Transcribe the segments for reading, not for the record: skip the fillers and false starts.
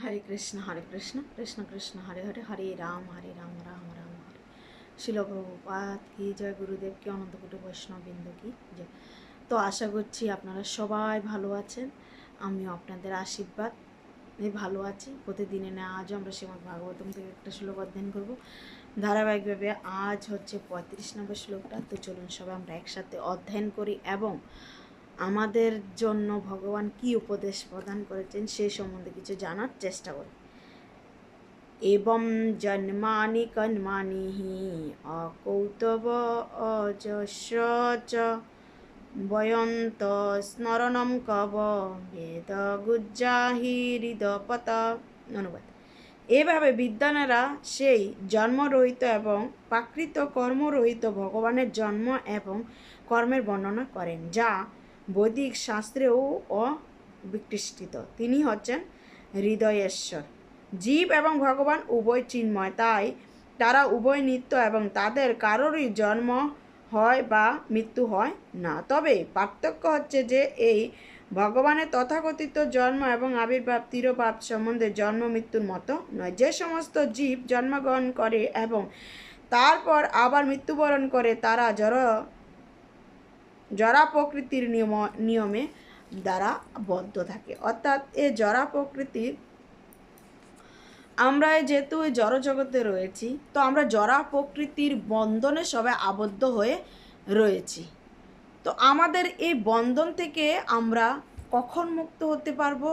हरे कृष्ण कृष्ण कृष्ण हरे हरे हरे राम राम राम हरे। শিল প্রভুপাদ কি জয়, গুরুদেব কি, অনন্তকোটি বৈষ্ণববৃন্দ কি জয়। তো আশা করছি আপনারা সবাই ভালো আছেন, আমিও আপনাদের আশীর্বাদ ভালো আছি। প্রতিদিনে না আজও আমরা শ্রীমদ্ ভাগবতম থেকে একটা শ্লোক অধ্যয়ন করব ধারাবাহিকভাবে। আজ হচ্ছে 35 নম্বর শ্লোকটা। তো চলুন সবাই আমরা একসাথে অধ্যয়ন করি এবং আমাদের জন্য ভগবান কি উপদেশ প্রদান করেছেন সেই সম্বন্ধে কিছু জানার চেষ্টা করি। এবং জন্মানি কন্মানি হি অকৌতব অজস্র চ বয়ন্ত স্মরণম কব বেদ গুজ্জাহি হৃদপত। অনুবাদ: এভাবে বিদ্বানেরা সেই জন্মরহিত এবং প্রাকৃত কর্মরহিত ভগবানের জন্ম এবং কর্মের বর্ণনা করেন, যা বৈদিক শাস্ত্রেও অবিকৃষ্টিত। তিনি হচ্ছেন হৃদয়েশ্বর। জীব এবং ভগবান উভয় চিন্ময়, তাই তারা উভয় নিত্য এবং তাদের কারোরই জন্ম হয় বা মৃত্যু হয় না। তবে পার্থক্য হচ্ছে যে এই ভগবানের তথাকথিত জন্ম এবং আবির্ভাব তিরোভাব সম্বন্ধে জন্ম মৃত্যুর মতো নয়। যে সমস্ত জীব জন্মগ্রহণ করে এবং তারপর আবার মৃত্যুবরণ করে তারা জরা প্রকৃতির নিয়মে দ্বারা বদ্ধ থাকে। অর্থাৎ এই জরা প্রকৃতির, আমরা যেহেতু এই জড়জগতে রয়েছি, তো আমরা জরা প্রকৃতির বন্ধনে সবাই আবদ্ধ হয়ে রয়েছি। তো আমাদের এই বন্ধন থেকে আমরা কখন মুক্ত হতে পারবো?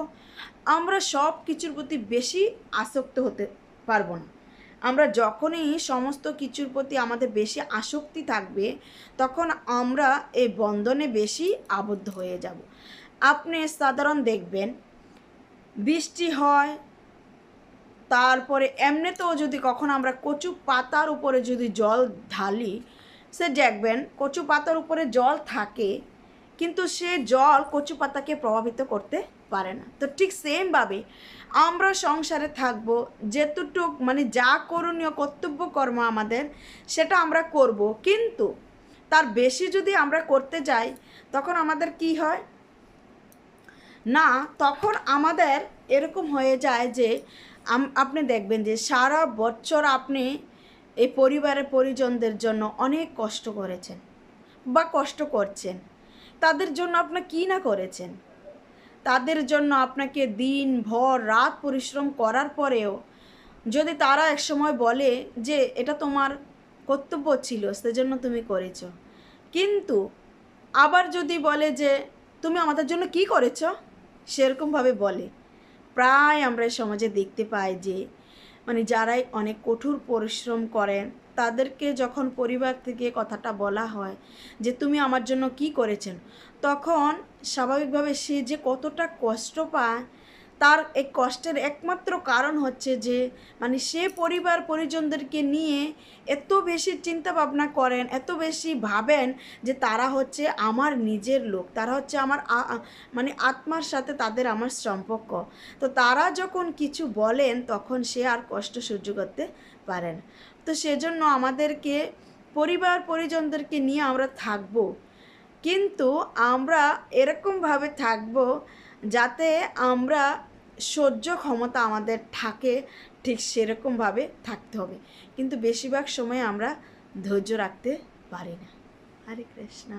আমরা সব কিছুর প্রতি বেশি আসক্ত হতে পারবো না। আমরা যখনই সমস্ত কিছুর প্রতি আমাদের বেশি আসক্তি থাকবে, তখন আমরা এই বন্ধনে বেশি আবদ্ধ হয়ে যাব। আপনি সাধারণ দেখবেন বৃষ্টি হয়, তারপরে এমনিতেও যদি কখন আমরা কচু পাতার উপরে যদি জল ঢালি, সে দেখবেন কচু পাতার উপরে জল থাকে, কিন্তু সে জল কচু পাতাকে প্রভাবিত করতে পারে না। তো ঠিক সেমভাবে আমরা সংসারে থাকবো, যেতটুক যা করণীয় কর্তব্য কর্ম আমাদের, সেটা আমরা করব, কিন্তু তার বেশি যদি আমরা করতে যাই, তখন আমাদের কি হয় না, তখন আমাদের এরকম হয়ে যায় যে আপনি দেখবেন যে সারা বছর আপনি এই পরিবারের পরিজনদের জন্য অনেক কষ্ট করেছেন বা কষ্ট করছেন। তাদের জন্য আপনি কি না করেছেন, তাদের জন্য আপনাকে দিন ভর রাত পরিশ্রম করার পরেও যদি তারা এক সময় বলে যে এটা তোমার কর্তব্য ছিল, সেজন্য তুমি করেছো, কিন্তু আবার যদি বলে যে তুমি আমাদের জন্য কি করেছো, সেরকমভাবে বলে, প্রায় আমরা সমাজে দেখতে পাই যে যারাই অনেক কঠোর পরিশ্রম করেন, তাদেরকে যখন পরিবার থেকে কথাটা বলা হয় যে তুমি আমার জন্য কি করেছেন, তখন স্বাভাবিকভাবে সে যে কতটা কষ্ট পায়, তার এই কষ্টের একমাত্র কারণ হচ্ছে যে সে পরিবার পরিজনদেরকে নিয়ে এত বেশি চিন্তা ভাবনা করেন, এত বেশি ভাবেন যে তারা হচ্ছে আমার নিজের লোক, তারা হচ্ছে আমার আত্মার সাথে তাদের আমার সম্পর্ক। তো তারা যখন কিছু বলেন, তখন সে আর কষ্ট সহ্য করতে পারে না। তো সেজন্য আমাদেরকে পরিবার পরিজনদেরকে নিয়ে আমরা থাকব, কিন্তু আমরা এরকমভাবে থাকব যাতে আমরা সহ্য ক্ষমতা আমাদের থাকে, ঠিক সেরকমভাবে থাকতে হবে। কিন্তু বেশিরভাগ সময় আমরা ধৈর্য রাখতে পারি না। হরে কৃষ্ণ।